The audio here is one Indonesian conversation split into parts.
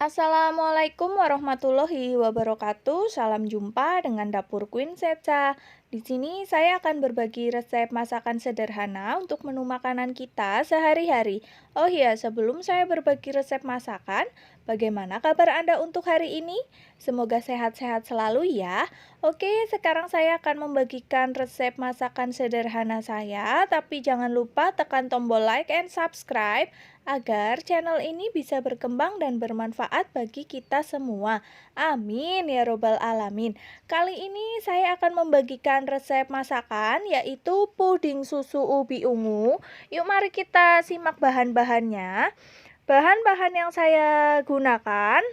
Assalamualaikum warahmatullahi wabarakatuh. Salam jumpa dengan Dapur Queen Seca. Di sini saya akan berbagi resep masakan sederhana untuk menu makanan kita sehari-hari. Oh iya, sebelum saya berbagi resep masakan, bagaimana kabar Anda untuk hari ini? Semoga sehat-sehat selalu ya. Oke, sekarang saya akan membagikan resep masakan sederhana saya, tapi jangan lupa tekan tombol like and subscribe agar channel ini bisa berkembang dan bermanfaat bagi kita semua. Amin ya robbal alamin. Kali ini saya akan membagikan resep masakan yaitu puding susu ubi ungu. Yuk mari kita simak bahan-bahannya. Bahan-bahan yang saya gunakan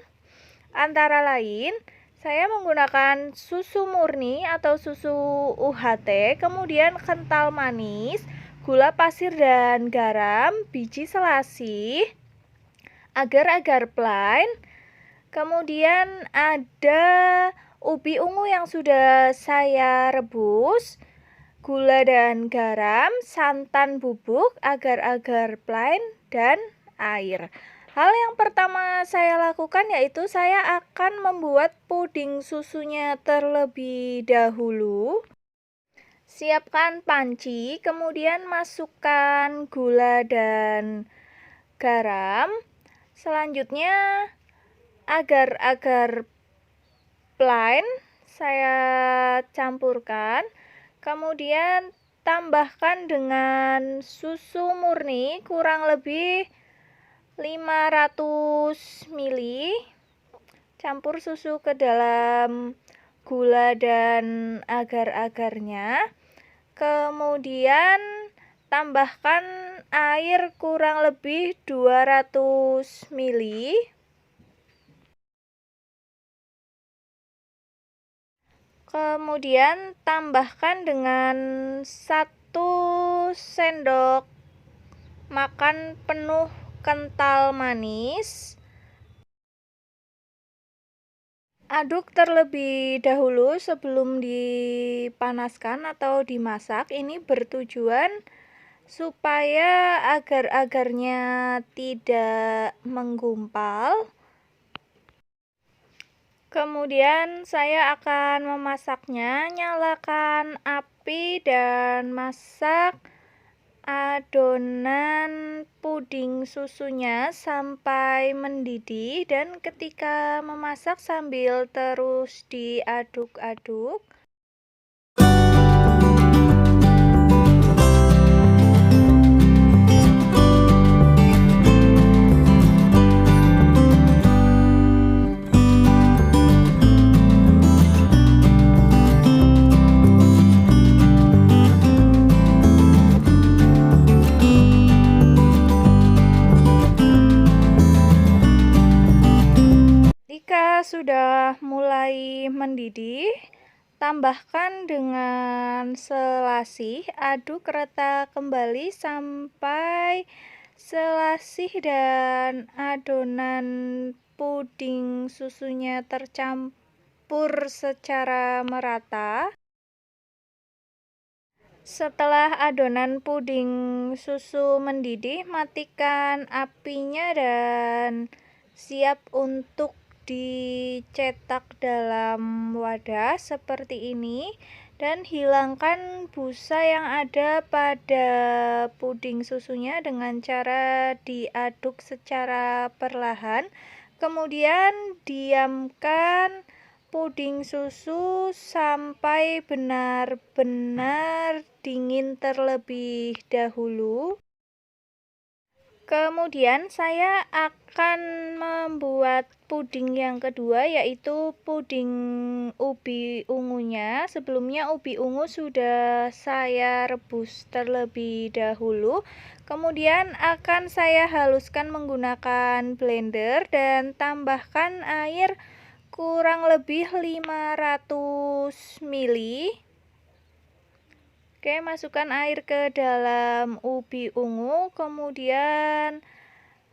antara lain saya menggunakan susu murni atau susu UHT, kemudian kental manis, gula pasir dan garam, biji selasih, agar-agar plain, kemudian ada ubi ungu yang sudah saya rebus, gula dan garam, santan bubuk, agar-agar plain, dan air. Hal yang pertama saya lakukan yaitu saya akan membuat puding susunya terlebih dahulu. Siapkan panci, kemudian masukkan gula dan garam. Selanjutnya agar-agar plain saya campurkan. Kemudian tambahkan dengan susu murni kurang lebih 500 ml. Campur susu ke dalam gula dan agar-agarnya. Kemudian tambahkan air kurang lebih 200 ml. Kemudian tambahkan dengan 1 sendok makan penuh kental manis. Aduk terlebih dahulu sebelum dipanaskan atau dimasak. Ini bertujuan supaya agar-agarnya tidak menggumpal. Kemudian saya akan memasaknya. Nyalakan api dan masak adonan puding susunya sampai mendidih, dan ketika memasak sambil terus diaduk-aduk. Jika sudah mulai mendidih, tambahkan dengan selasih, aduk rata kembali sampai selasih dan adonan puding susunya tercampur secara merata. Setelah adonan puding susu mendidih, matikan apinya dan siap untuk dicetak dalam wadah seperti ini, dan hilangkan busa yang ada pada puding susunya dengan cara diaduk secara perlahan. Kemudian diamkan puding susu sampai benar-benar dingin terlebih dahulu. Kemudian saya akan membuat puding yang kedua, yaitu puding ubi ungunya. Sebelumnya ubi ungu sudah saya rebus terlebih dahulu. Kemudian akan saya haluskan menggunakan blender dan tambahkan air kurang lebih 500 ml. Oke, masukkan air ke dalam ubi ungu, kemudian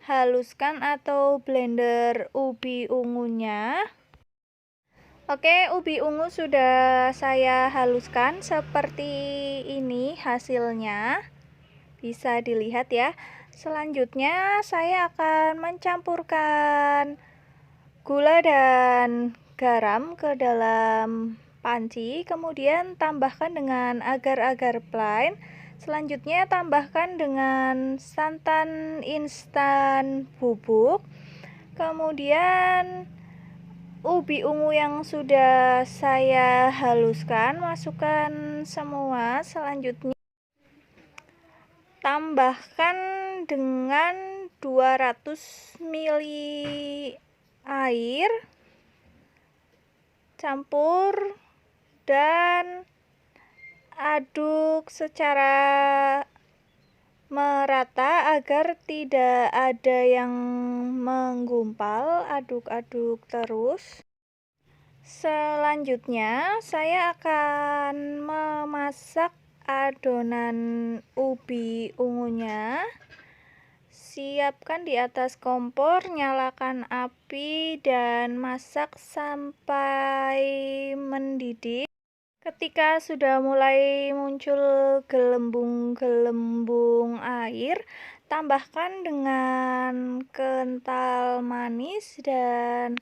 haluskan atau blender ubi ungunya. Oke, ubi ungu sudah saya haluskan, seperti ini hasilnya. Bisa dilihat ya. Selanjutnya saya akan mencampurkan gula dan garam ke dalam panci, kemudian tambahkan dengan agar-agar plain. Selanjutnya tambahkan dengan santan instan bubuk, kemudian ubi ungu yang sudah saya haluskan, masukkan semua. Selanjutnya tambahkan dengan 200 ml air, campur dan aduk secara merata agar tidak ada yang menggumpal. Aduk-aduk terus. Selanjutnya saya akan memasak adonan ubi ungunya. Siapkan di atas kompor, nyalakan api dan masak sampai mendidih. Ketika sudah mulai muncul gelembung-gelembung air, tambahkan dengan kental manis dan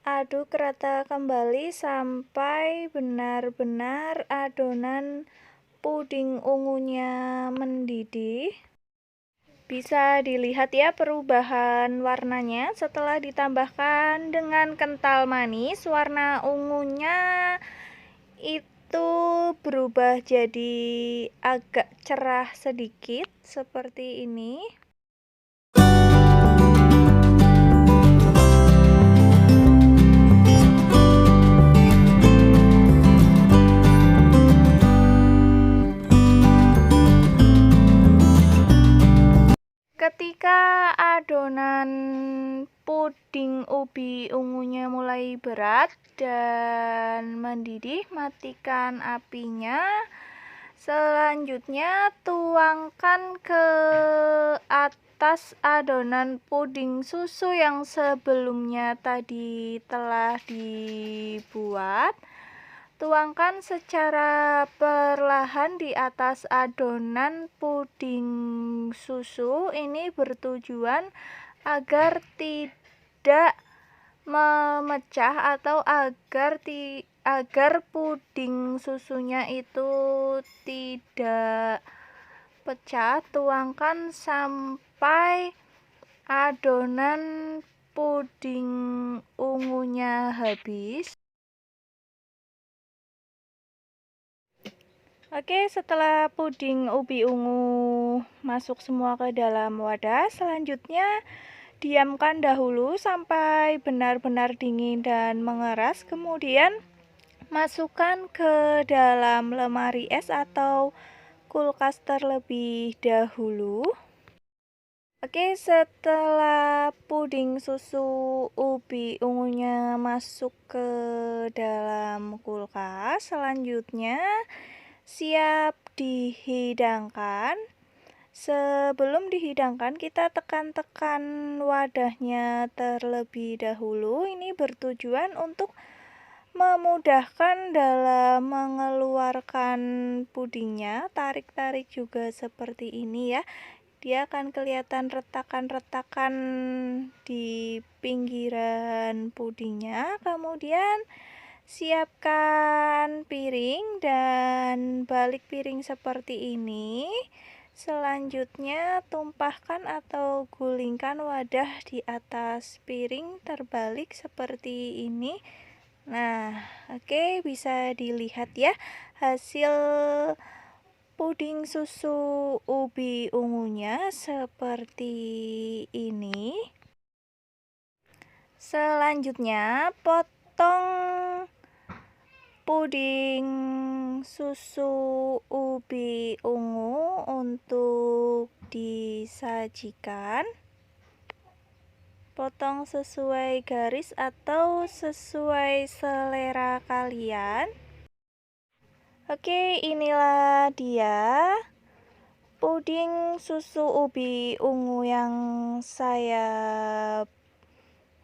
aduk rata kembali sampai benar-benar adonan puding ungunya mendidih. Bisa dilihat ya perubahan warnanya setelah ditambahkan dengan kental manis. Warna ungunya itu berubah jadi agak cerah sedikit seperti ini. Ketika adonan puding ubi ungunya mulai berat dan mendidih, matikan apinya. Selanjutnya tuangkan ke atas adonan puding susu yang sebelumnya tadi telah dibuat. Tuangkan secara perlahan di atas adonan puding susu. Ini bertujuan agar tidak memecah atau agar puding susunya itu tidak pecah. Tuangkan sampai adonan puding ungunya habis. Oke, setelah puding ubi ungu masuk semua ke dalam wadah, selanjutnya diamkan dahulu sampai benar-benar dingin dan mengeras. Kemudian masukkan ke dalam lemari es atau kulkas terlebih dahulu. Oke, setelah puding susu ubi ungunya masuk ke dalam kulkas, selanjutnya siap dihidangkan. Sebelum dihidangkan, kita tekan-tekan wadahnya terlebih dahulu. Ini bertujuan untuk memudahkan dalam mengeluarkan pudingnya. Tarik-tarik juga seperti ini ya. Dia akan kelihatan retakan-retakan di pinggiran pudingnya. Kemudian siapkan piring dan balik piring seperti ini. Selanjutnya tumpahkan atau gulingkan wadah di atas piring terbalik seperti ini. Nah, oke, bisa dilihat ya hasil puding susu ubi ungunya seperti ini. Selanjutnya potong puding susu ubi ungu untuk disajikan. Potong sesuai garis atau sesuai selera kalian. Oke, inilah dia puding susu ubi ungu yang saya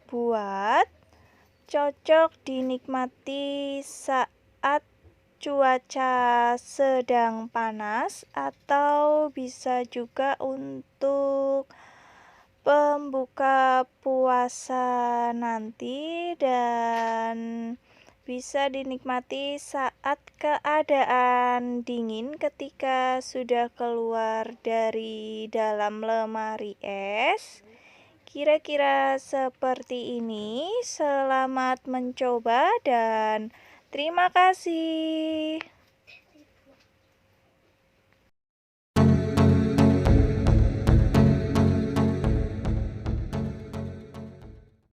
buat. Cocok dinikmati saat cuaca sedang panas atau bisa juga untuk pembuka puasa nanti dan bisa dinikmati saat keadaan dingin ketika sudah keluar dari dalam lemari es. Kira-kira seperti ini. Selamat mencoba dan terima kasih.